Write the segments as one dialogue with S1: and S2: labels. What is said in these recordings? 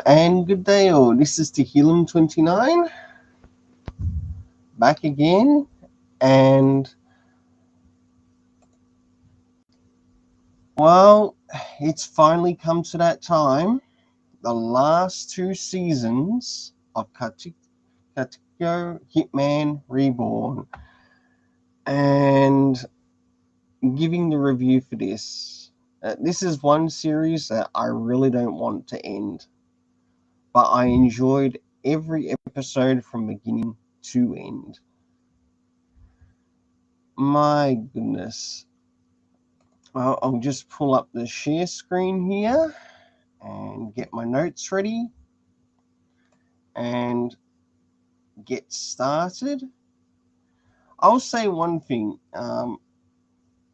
S1: And good day all. This is Tehillim29 back again, and well, it's finally come to that time. The last two seasons of Katiko Hitman Reborn, and giving the review for this. This is one series that I really don't want to end, but I enjoyed every episode from beginning to end. My goodness. Well, I'll just pull up the share screen here and get my notes ready and get started. I'll say one thing.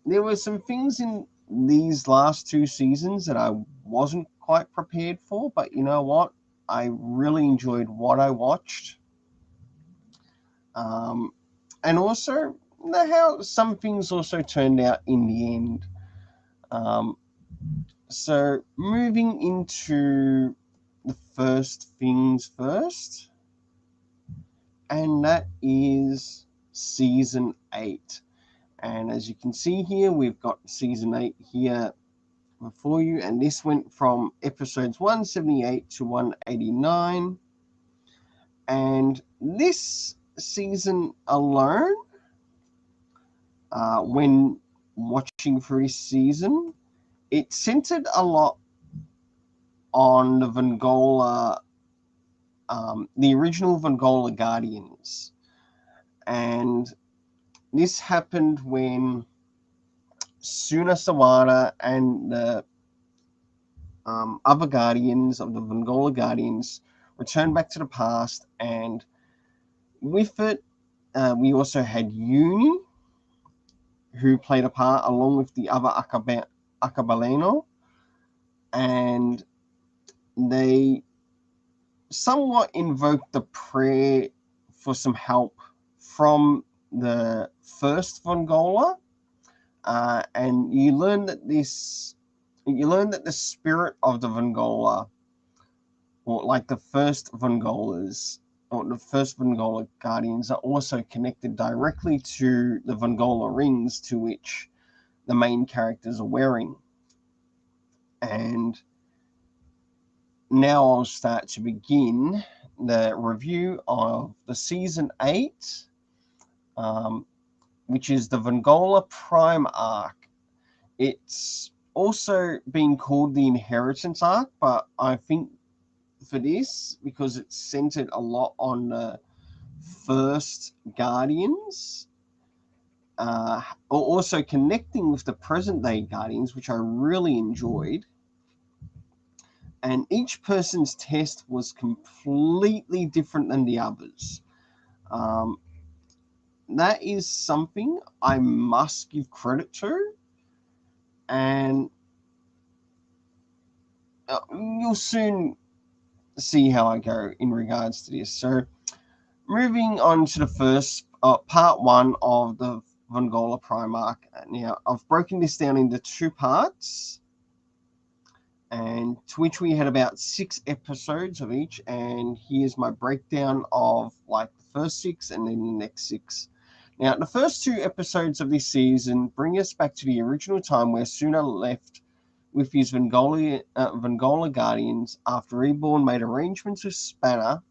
S1: There were some things in these last two seasons that I wasn't quite prepared for, but you know what? I really enjoyed what I watched. And also how some things also turned out in the end. So moving into the first things first, and that is season 8. And as you can see here, we've got season 8 here before you, and this went from episodes 178 to 189. And this season alone, when watching through this season, it centered a lot on the Vongola, the original Vongola Guardians. And this happened when Suna Sawada and the other Guardians of the Vongola Guardians returned back to the past, and with it, we also had Uni, who played a part along with the other Akabaleno, and they somewhat invoked the prayer for some help from the first Vongola, and you learn that the spirit of the Vongola, or like the first Vongolas, or the first Vongola Guardians, are also connected directly to the Vongola rings to which the main characters are wearing. And now I'll start to begin the review of the season 8, which is the Vongola Prime arc. It's also been called the Inheritance arc, but I think for this, because it's centered a lot on the first Guardians, also connecting with the present day Guardians, which I really enjoyed. And each person's test was completely different than the others. That is something I must give credit to, and you'll soon see how I go in regards to this. So, moving on to the first part 1 of the Vongola Prime arc. Now, I've broken this down into 2 parts, and to which we had about 6 episodes of each, and here's my breakdown of like the first 6 and then the next 6. Now, the first 2 episodes of this season bring us back to the original time where Suna left with his Vongola Guardians after Reborn made arrangements with Spanner,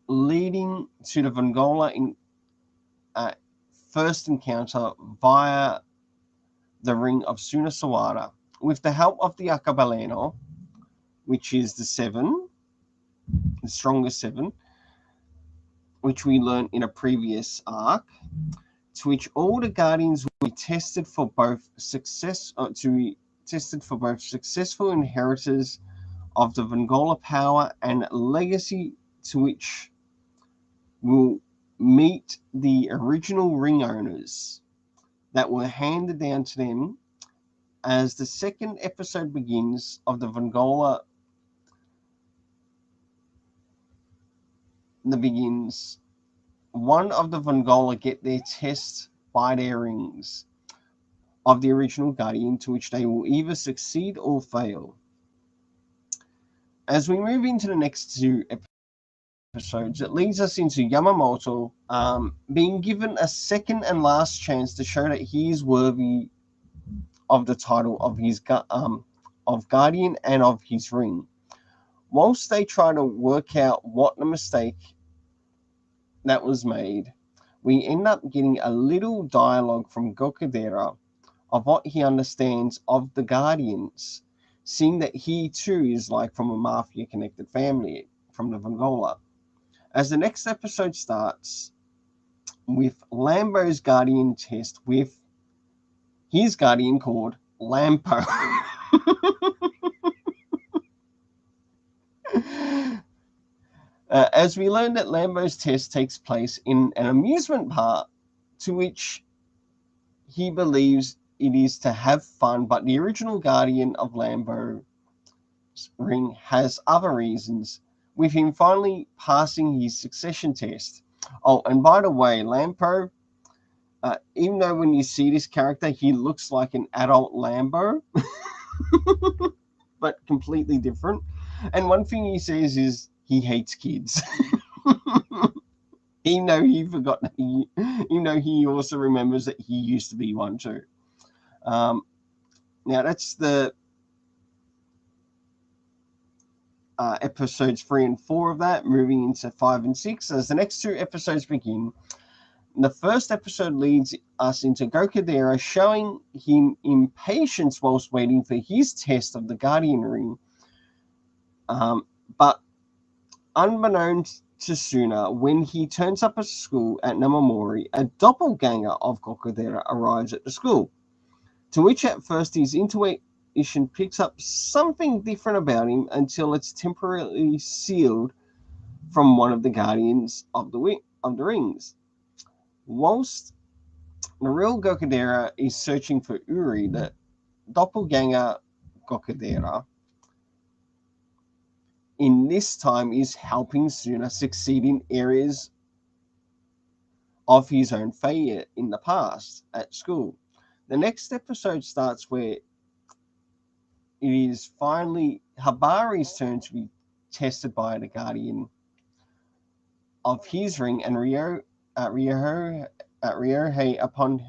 S1: leading to the Vongola first encounter via the ring of Suna Sawada. With the help of the Akabaleno, which is the strongest 7, which we learned in a previous arc, to which all the Guardians will be tested for both successful inheritors of the Vongola power and legacy, to which will meet the original ring owners that were handed down to them as the second episode begins of the Vongola. One of the Vongola get their test by their rings of the original Guardian, to which they will either succeed or fail. As we move into the next two episodes, it leads us into Yamamoto being given a second and last chance to show that he is worthy of the title of his of Guardian and of his ring. Whilst they try to work out what the mistake that was made, we end up getting a little dialogue from Gokudera of what he understands of the Guardians, seeing that he too is like from a mafia connected family from the Vongola. As the next episode starts with Lambo's Guardian test with his Guardian called Lampo. As we learn that Lambo's test takes place in an amusement park to which he believes it is to have fun, but the original Guardian of Lambo's ring has other reasons, with him finally passing his succession test. Oh, and by the way, Lampo, even though when you see this character, he looks like an adult Lambo, but completely different. And one thing he says is he hates kids. Even though he forgot, even though he also remembers that he used to be one too. Now that's the episodes 3 and 4 of that, moving into 5 and 6. As the next two episodes begin, the first episode leads us into Gokudera showing him impatience whilst waiting for his test of the Guardian Ring. But unbeknownst to Suna, when he turns up at school at Namamori, a doppelganger of Gokudera arrives at the school, to which at first his intuition picks up something different about him until it's temporarily sealed from one of the Guardians of the Rings. Whilst the real Gokudera is searching for Uri, the doppelganger Gokudera in this time is helping Suna succeed in areas of his own failure in the past at school. The next episode starts where it is finally Habari's turn to be tested by the Guardian of his ring, and Ryohei, upon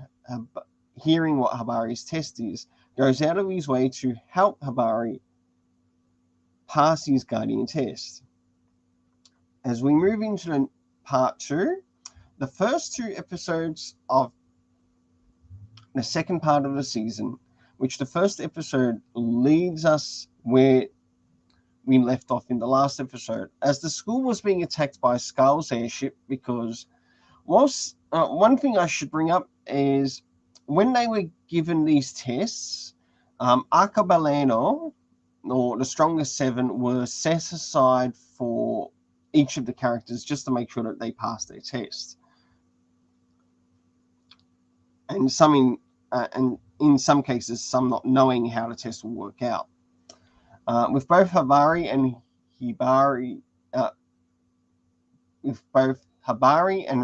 S1: hearing what Habari's test is, goes out of his way to help Habari pass his Guardian test. As we move into part 2, the first 2 episodes of the second part of the season, which the first episode leads us where we left off in the last episode, as the school was being attacked by Skull's airship. Because whilst one thing I should bring up is when they were given these tests, Arcabaleno, or the strongest 7, were set aside for each of the characters just to make sure that they passed their test. And in some cases, some not knowing how the test will work out. With both Habari and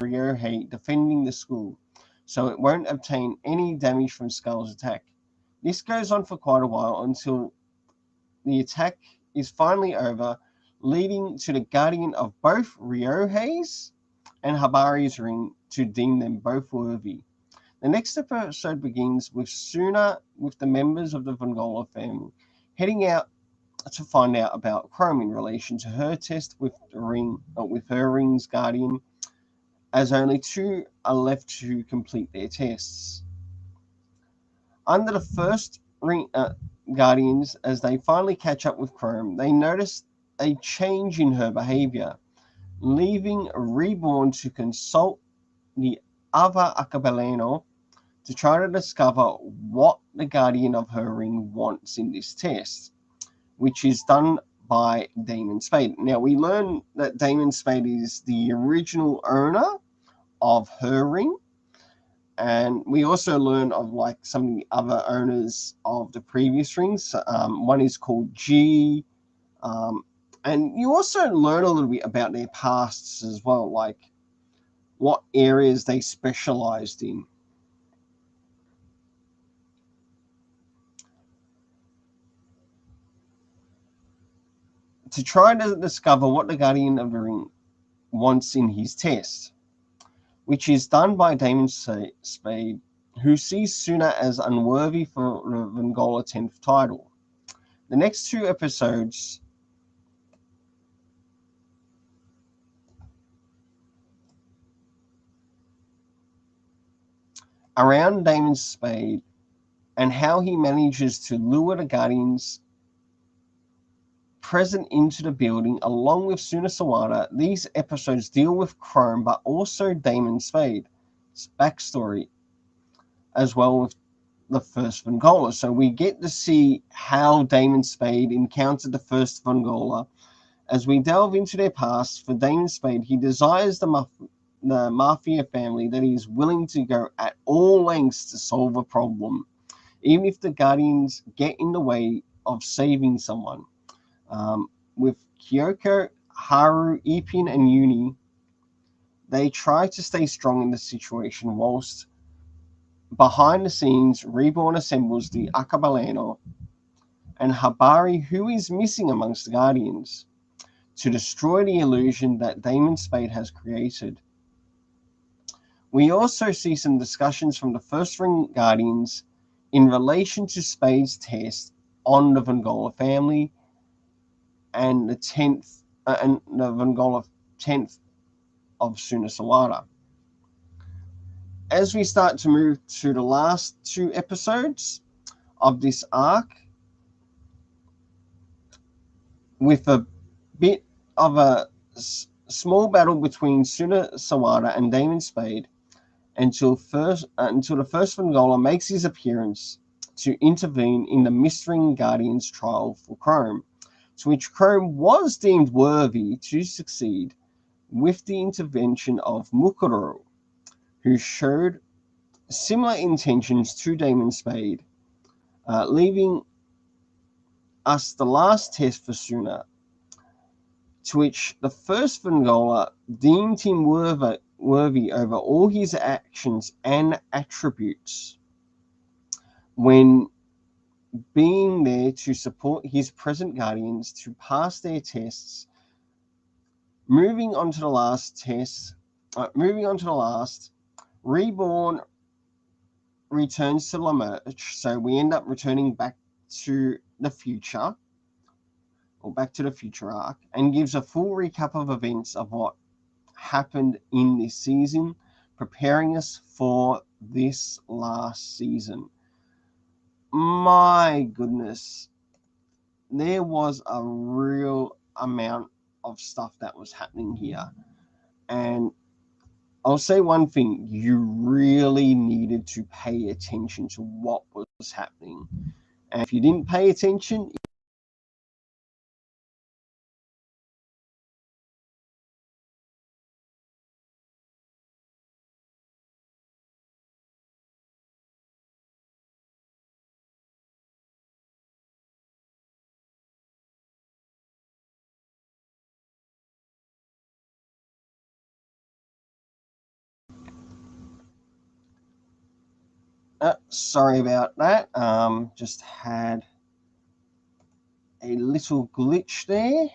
S1: Ryohei defending the school, so it won't obtain any damage from Skull's attack. This goes on for quite a while until the attack is finally over, leading to the Guardian of both Ryohei's and Habari's ring to deem them both worthy. The next episode begins with Suna with the members of the Vongola family heading out to find out about Chrome in relation to her test with her ring's Guardian, as only 2 are left to complete their tests. Under the first ring Guardians, as they finally catch up with Chrome, they notice a change in her behavior, leaving Reborn to consult the other Arcabaleno to try to discover what the Guardian of her ring wants in this test, which is done by Damon Spade. Now, we learn that Damon Spade is the original owner of her ring, and we also learn of like some of the other owners of the previous rings. One is called G, and you also learn a little bit about their pasts as well, like what areas they specialized in. to try to discover what the Guardian of the Ring wants in his test, which is done by Damon Spade, who sees Suna as unworthy for the Vengola 10th title. The next 2 episodes around Damon Spade and how he manages to lure the Guardians present into the building along with Suna Sawada. These episodes deal with Chrome, but also Damon Spade's backstory, as well with the first Vengola. So we get to see how Damon Spade encountered the first Vengola. As we delve into their past, for Damon Spade, he desires the Mafia family that he is willing to go at all lengths to solve a problem, even if the Guardians get in the way of saving someone. With Kyoko, Haru, Ipin, and Uni, they try to stay strong in the situation, whilst behind the scenes, Reborn assembles the Akabaleno and Habari, who is missing amongst the Guardians, to destroy the illusion that Damon Spade has created. We also see some discussions from the First Ring Guardians in relation to Spade's test on the Vengola family and the 10th and the Vengola 10th of Suna Sawada. As we start to move to the last 2 episodes of this arc, with a bit of a small battle between Suna Sawada and Damon Spade, until the first Vengola makes his appearance to intervene in the Mistring Guardian's trial for Chrome, to which Chrome was deemed worthy to succeed with the intervention of Mukuro, who showed similar intentions to Damon Spade, leaving us the last test for Suna, to which the first Vengola deemed him worthy over all his actions and attributes when being there to support his present Guardians to pass their tests. Moving on to the last, Reborn returns to Lamerch, so we end up returning back to the future, or back to the future arc, and gives a full recap of events of what happened in this season, preparing us for this last season. My goodness, there was a real amount of stuff that was happening here, and I'll say one thing: you really needed to pay attention to what was happening, and if you didn't pay attention, sorry about that. Just had a little glitch there.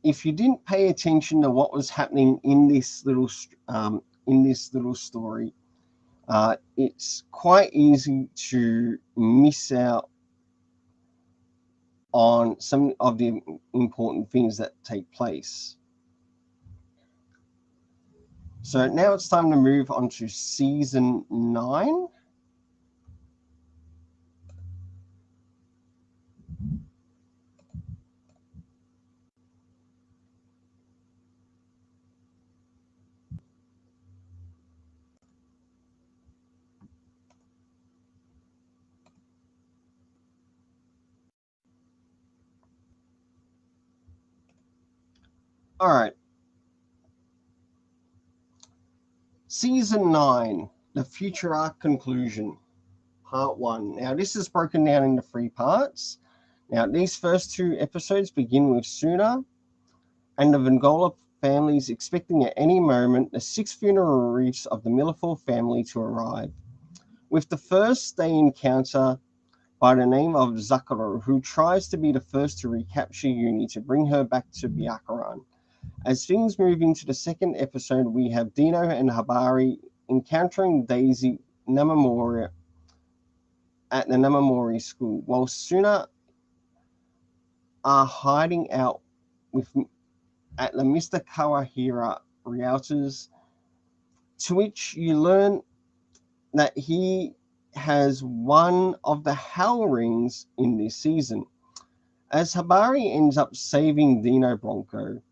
S1: If you didn't pay attention to what was happening in this little story, it's quite easy to miss out on some of the important things that take place. So now it's time to move on to season 9. All right. Season 9, the Future Arc Conclusion, Part 1. Now, this is broken down into 3 parts. Now, these first 2 episodes begin with Suna and the Vengola families expecting at any moment the 6 funeral wreaths of the Milleford family to arrive. With the first they encounter by the name of Zakuro, who tries to be the first to recapture Uni to bring her back to Byakuran. As things move into the second episode, we have Dino and Habari encountering Daisy Namamori at the Namamori school, while Suna are hiding out with at the Mr. Kawahira Realtors, to which you learn that he has one of the Hell Rings in this season. As Habari ends up saving Dino Bronco,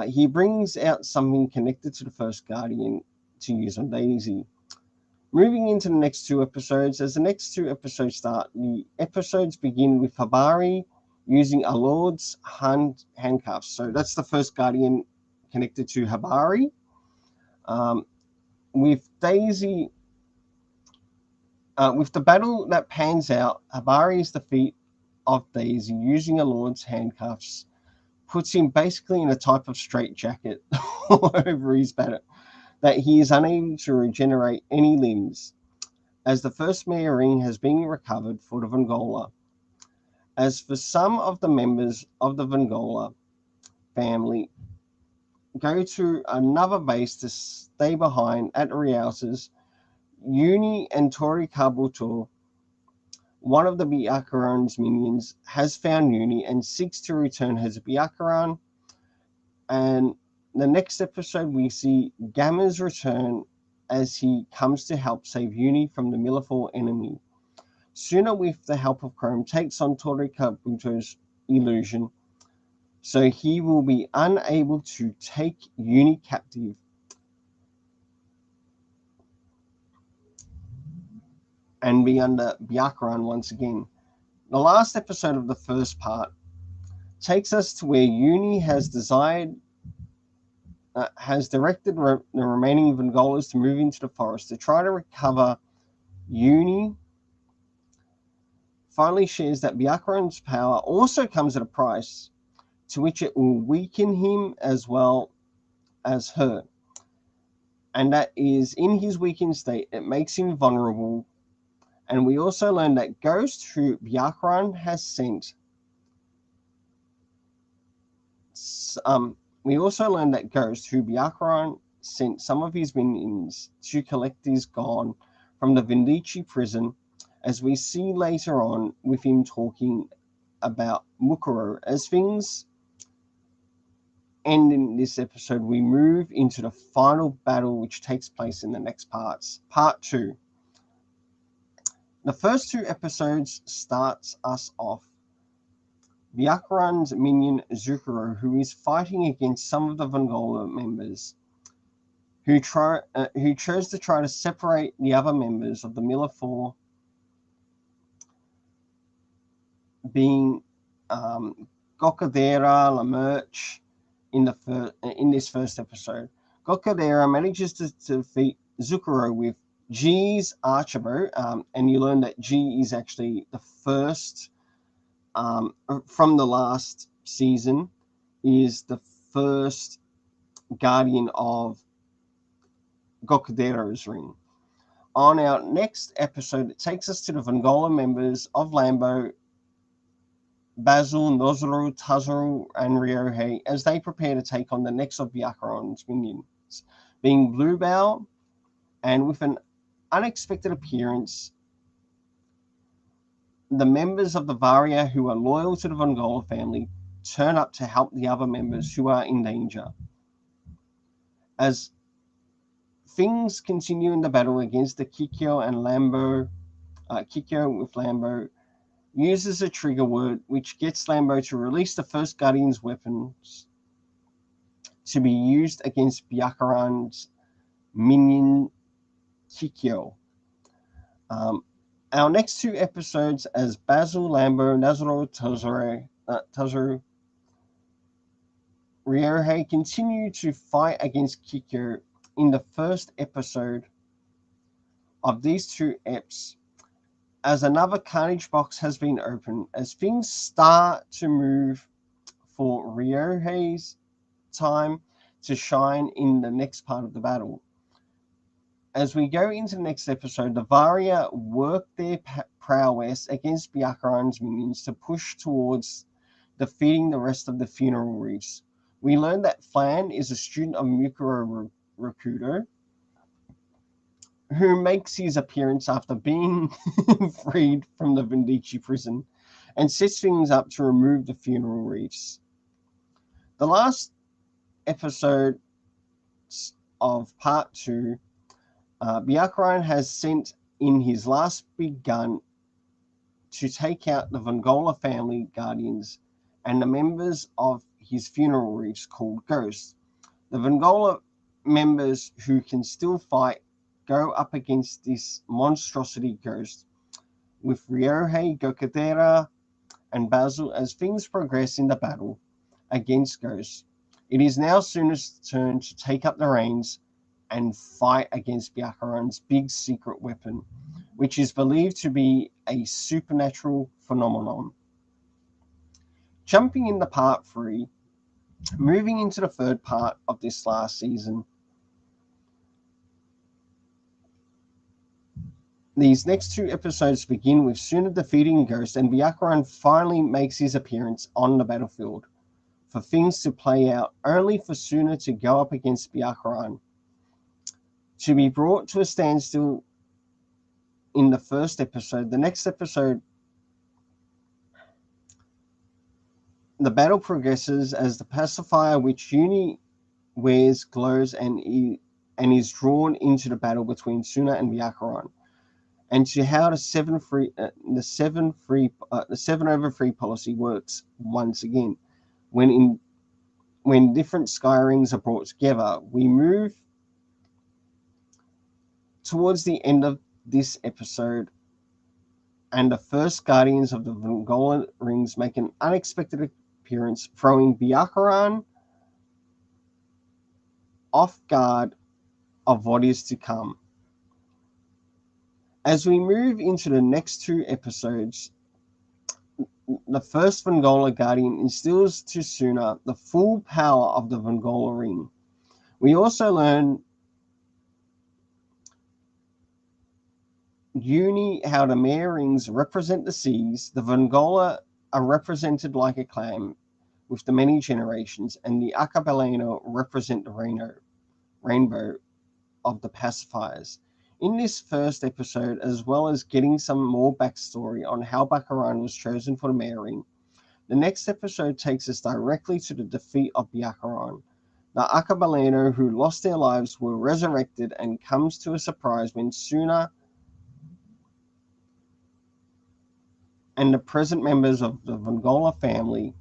S1: he brings out something connected to the First Guardian to use on Daisy. Moving into the next 2 episodes, as the next 2 episodes start, the episodes begin with Habari using a Lord's handcuffs. So that's the First Guardian connected to Habari. With Daisy, with the battle that pans out, Habari's defeat of Daisy using a Lord's handcuffs puts him basically in a type of straitjacket over his battle, that he is unable to regenerate any limbs, as the first Maya ring has been recovered for the Vongola. As for some of the members of the Vongola family go to another base to stay behind at the Rialtas, Uni and Tori Kabuto, one of the Byakuran's minions, has found Uni and seeks to return her to Byakuran. And the next episode, we see Gamma's return as he comes to help save Uni from the Milleford enemy. Suna, with the help of Chrome, takes on Tori Kabuto's illusion, so he will be unable to take Uni captive. And be under Byakuran once again. The last episode of the first part takes us to where Uni has directed the remaining Vongolas to move into the forest to try to recover Uni. Finally shares that Byakuran's power also comes at a price, to which it will weaken him as well as her. And that is, in his weakened state, it makes him vulnerable. And we also learn that Ghost, who Byakuran has sent, some of his minions to collect his gone from the Vindici prison, as we see later on with him talking about Mukuro. As things end in this episode, we move into the final battle, which takes place in the next parts. Part 2. The first 2 episodes starts us off Byakuran's minion Zukuro, who is fighting against some of the Vongola members, who chose to try to separate the other members of the Milleford, being Gokadera, Lamerch, in this first episode. Gokadera manages to defeat Zukuro with G's Archabo, and you learn that G is actually the first, from the last season, is the first guardian of Gokadera's ring. On our next episode, it takes us to the Vongola members of Lambo, Basil, Nozoru, Tazuru, and Ryohei, as they prepare to take on the next of Byakuran's minions, being Bluebow, and with an unexpected appearance, the members of the Varia who are loyal to the Vongola family turn up to help the other members who are in danger. As things continue in the battle against the Kikyo and Lambo, Kikyo with Lambo uses a trigger word which gets Lambo to release the first Guardian's weapons to be used against Byakuran's minion Kikyo. Our next 2 episodes, as Basil, Lambo, Nazuro, Tazuru, Ryohei continue to fight against Kikyo in the first episode of these 2 eps, as another Carnage box has been opened, as things start to move for Ryohei's time to shine in the next part of the battle. As we go into the next episode, the Varia work their prowess against Byakuran's minions to push towards defeating the rest of the funeral reefs. We learn that Flan is a student of Mukuro Rakudo, who makes his appearance after being freed from the Vendici prison and sets things up to remove the funeral reefs. The last episode of part 2, Byakuran has sent in his last big gun to take out the Vongola family guardians and the members of his funeral reefs called Ghosts. The Vongola members who can still fight go up against this monstrosity Ghost with Ryohei, Gokudera, and Basil as things progress in the battle against Ghost. It is now Suna's turn to take up the reins and fight against Byakuran's big secret weapon, which is believed to be a supernatural phenomenon. Jumping into part 3, moving into the third part of this last season, these next 2 episodes begin with Suna defeating Ghost, and Byakuran finally makes his appearance on the battlefield, for things to play out only for Suna to go up against Byakuran, to be brought to a standstill in the first episode. The next episode, the battle progresses as the pacifier which Uni wears glows and is drawn into the battle between Suna and Byakuran, and to how the 7/3 policy works once again. When different sky rings are brought together, we move towards the end of this episode, and the first guardians of the Vongola rings make an unexpected appearance, throwing Byakuran off guard of what is to come. As we move into the next 2 episodes, the first Vongola Guardian instills to Suna the full power of the Vongola ring. We also learn how the Mare rings represent the seas, the Vongola are represented like a clam with the many generations, and the Akabaleno represent the rainbow of the pacifiers. In this first episode, as well as getting some more backstory on how Byakuran was chosen for the Mare ring, the next episode takes us directly to the defeat of Byakuran. The Akabaleno who lost their lives were resurrected, and comes to a surprise when Suna and the present members of the Vongola family,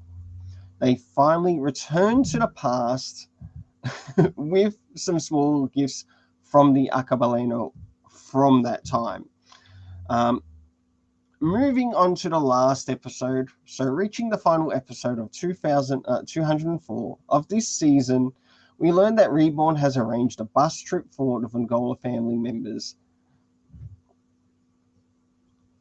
S1: they finally return to the past with some small gifts from the Akabaleno from that time. Moving on to the last episode, so reaching the final episode of 204 of this season, we learn that Reborn has arranged a bus trip for the Vongola family members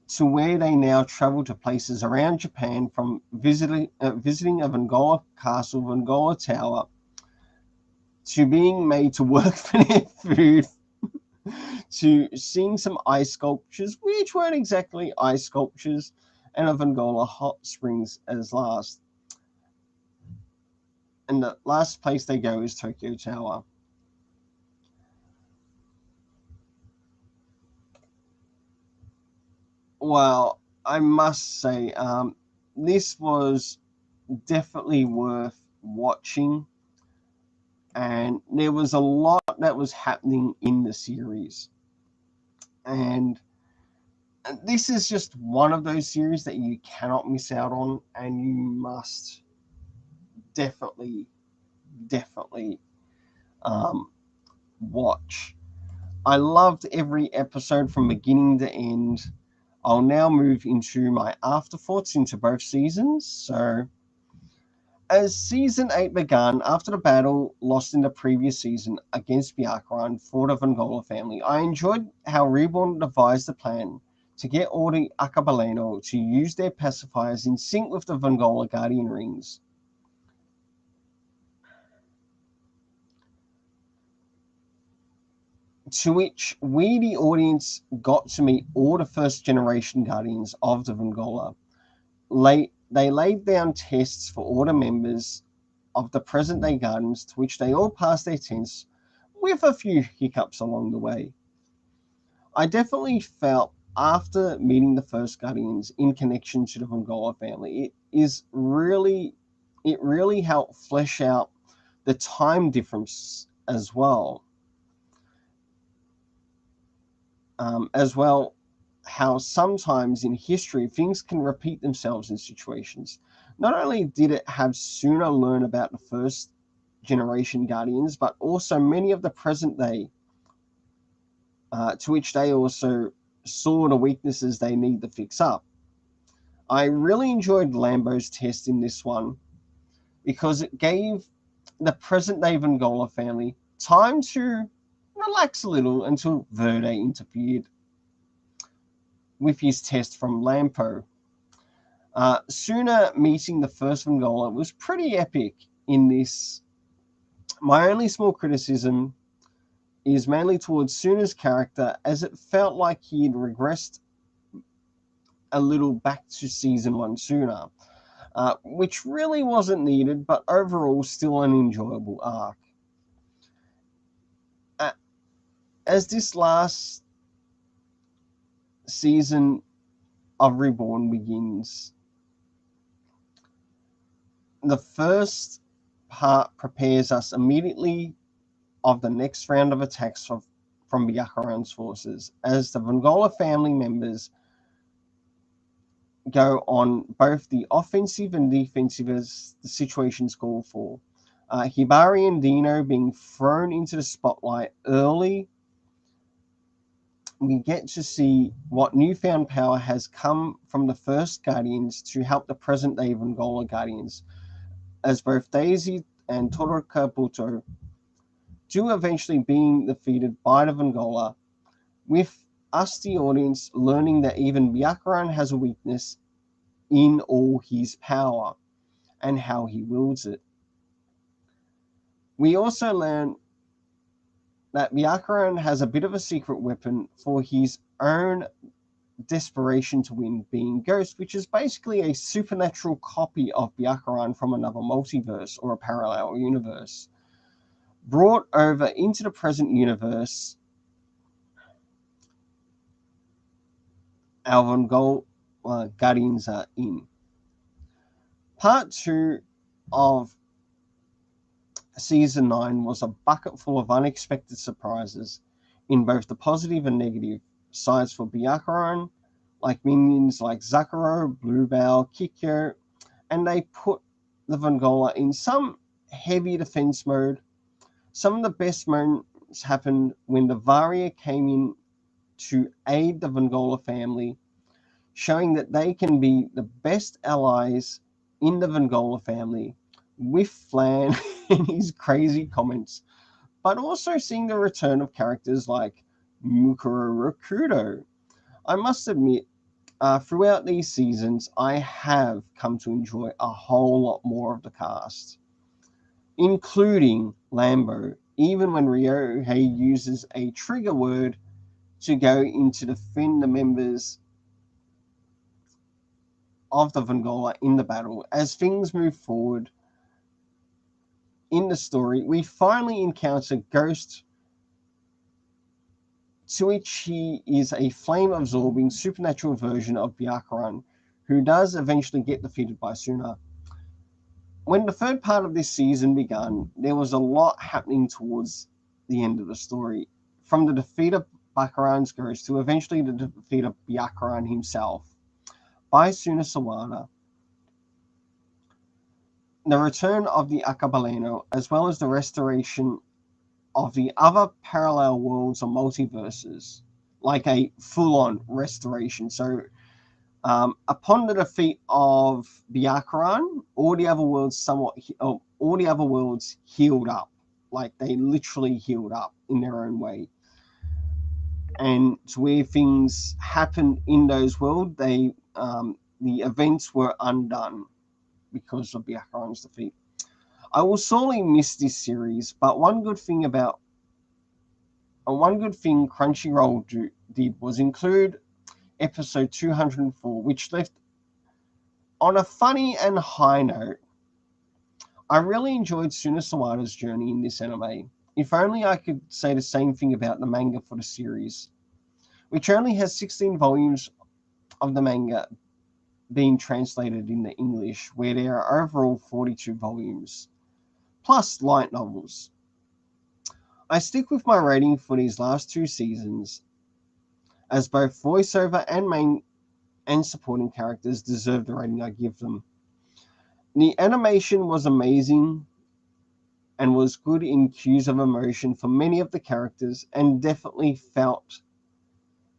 S1: to where they now travel to places around Japan, from visiting a Vongola castle, Vongola tower, to being made to work for their food, to seeing some ice sculptures, which weren't exactly ice sculptures, and a Vongola hot springs as last. And the last place they go is Tokyo Tower. Well, I must say, this was definitely worth watching, and there was a lot that was happening in the series, and this is just one of those series that you cannot miss out on, and you must definitely watch. I loved every episode from beginning to end. I'll now move into my afterthoughts into both seasons. So, as Season 8 began, after the battle lost in the previous season against Byakuran for the Vongola family, I enjoyed how Reborn devised a plan to get all the Akabaleno to use their pacifiers in sync with the Vongola Guardian rings. to which we, the audience, got to meet all the first generation Guardians of the Vongola. They laid down tests for all the members of the present day Guardians, to which they all passed their tests with a few hiccups along the way. I definitely felt after meeting the first Guardians in connection to the Vongola family, it really helped flesh out the time difference as well. How sometimes in history things can repeat themselves in situations. Not only did it have Suna learn about the first generation Guardians, but also many of the present day, to which they also saw the weaknesses they need to fix up. I really enjoyed Lambo's test in this one because it gave the present day Vongola family time to relax a little until Verde interfered with his test from Lampo. Suna meeting the first Vongola was pretty epic in this. My only small criticism is mainly towards Suna's character, as it felt like he had regressed a little back to season 1 Suna, which really wasn't needed, but overall still an enjoyable arc. As this last season of Reborn begins, the first part prepares us immediately of the next round of attacks from Byakuran's forces, as the Vongola family members go on both the offensive and defensive as the situations call for. Hibari and Dino being thrown into the spotlight early, we get to see what newfound power has come from the first Guardians to help the present day Vongola Guardians, as both Daisy and Todorokabuto do eventually being defeated by the Vongola, with us, the audience, learning that even Byakuran has a weakness in all his power and how he wields it. We also learn that Byakuran has a bit of a secret weapon for his own desperation to win, being Ghost, which is basically a supernatural copy of Byakuran from another multiverse or a parallel universe, brought over into the present universe. Our Vongola Guardians are in. Part 2 of Season 9 was a bucket full of unexpected surprises in both the positive and negative sides for Byakuran, like minions like Zakuro, Bluebell, Kikyo, and they put the Vongola in some heavy defense mode. Some of the best moments happened when the Varia came in to aid the Vongola family, showing that they can be the best allies in the Vongola family, with Flan and his crazy comments, but also seeing the return of characters like Mukuro Rakudo. I must admit, throughout these seasons, I have come to enjoy a whole lot more of the cast, including Lambo, even when Ryohei uses a trigger word to go in to defend the members of the Vongola in the battle. As things move forward in the story, we finally encounter Ghost, to which he is a flame-absorbing supernatural version of Byakuran, who does eventually get defeated by Suna. When the third part of this season began, there was a lot happening towards the end of the story, from the defeat of Byakuran's Ghost to eventually the defeat of Byakuran himself by Suna Sawada, the return of the Akabaleno, as well as the restoration of the other parallel worlds or multiverses, like a full-on restoration. So upon the defeat of Byakuran, all the other worlds healed up, like they literally healed up in their own way. And to where things happened in those worlds, the events were undone because of Byakuran's defeat. I will sorely miss this series, but one good thing about And one good thing Crunchyroll did was include episode 204, which left on a funny and high note. I really enjoyed Suna Sawada's journey in this anime. If only I could say the same thing about the manga for the series, which only has 16 volumes of the manga being translated into English, where there are overall 42 volumes, plus light novels. I stick with my rating for these last two seasons, as both voiceover and main and supporting characters deserve the rating I give them. The animation was amazing and was good in cues of emotion for many of the characters, and definitely felt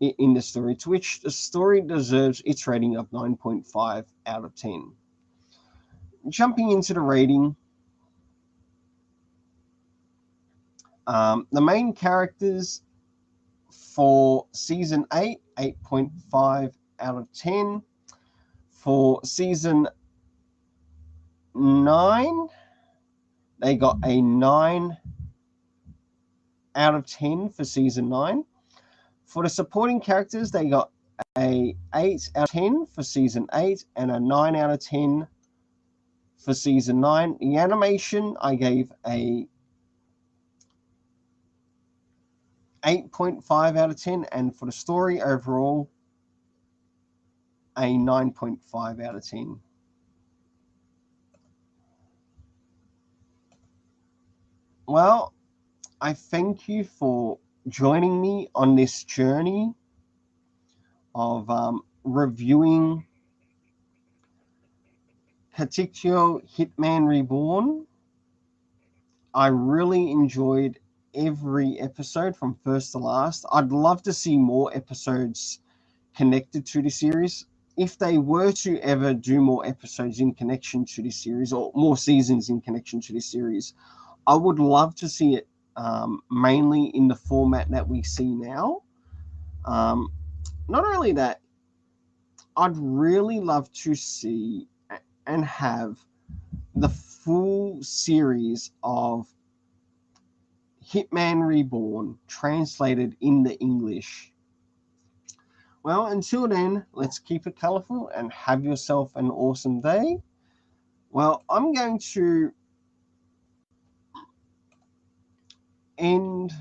S1: it in the story, to which the story deserves its rating of 9.5 out of 10. Jumping into the rating, the main characters for season 8, 8.5 out of 10. For season 9, they got a 9 out of 10 for season 9. For the supporting characters, they got a 8 out of 10 for season 8 and a 9 out of 10 for season 9. The animation, I gave a 8.5 out of 10, and for the story overall, a 9.5 out of 10. Well, I thank you for joining me on this journey of reviewing Katekyo Hitman Reborn. I really enjoyed every episode from first to last. I'd love to see more episodes connected to the series. If they were to ever do more episodes in connection to this series, or more seasons in connection to this series, I would love to see it mainly in the format that we see now. Not only that, I'd really love to see and have the full series of Hitman Reborn translated in the English. Well, until then, let's keep it colorful and have yourself an awesome day. Well, I'm going to end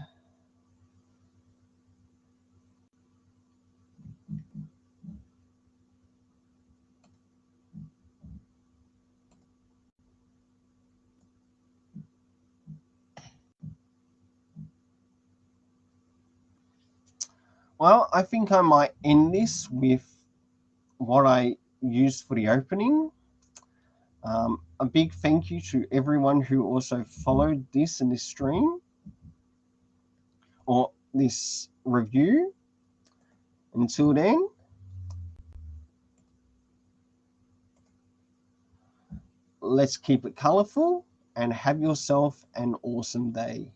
S1: well, I think I might end this with what I used for the opening. A big thank you to everyone who also followed this in this stream or this review. Until then, let's keep it colorful and have yourself an awesome day.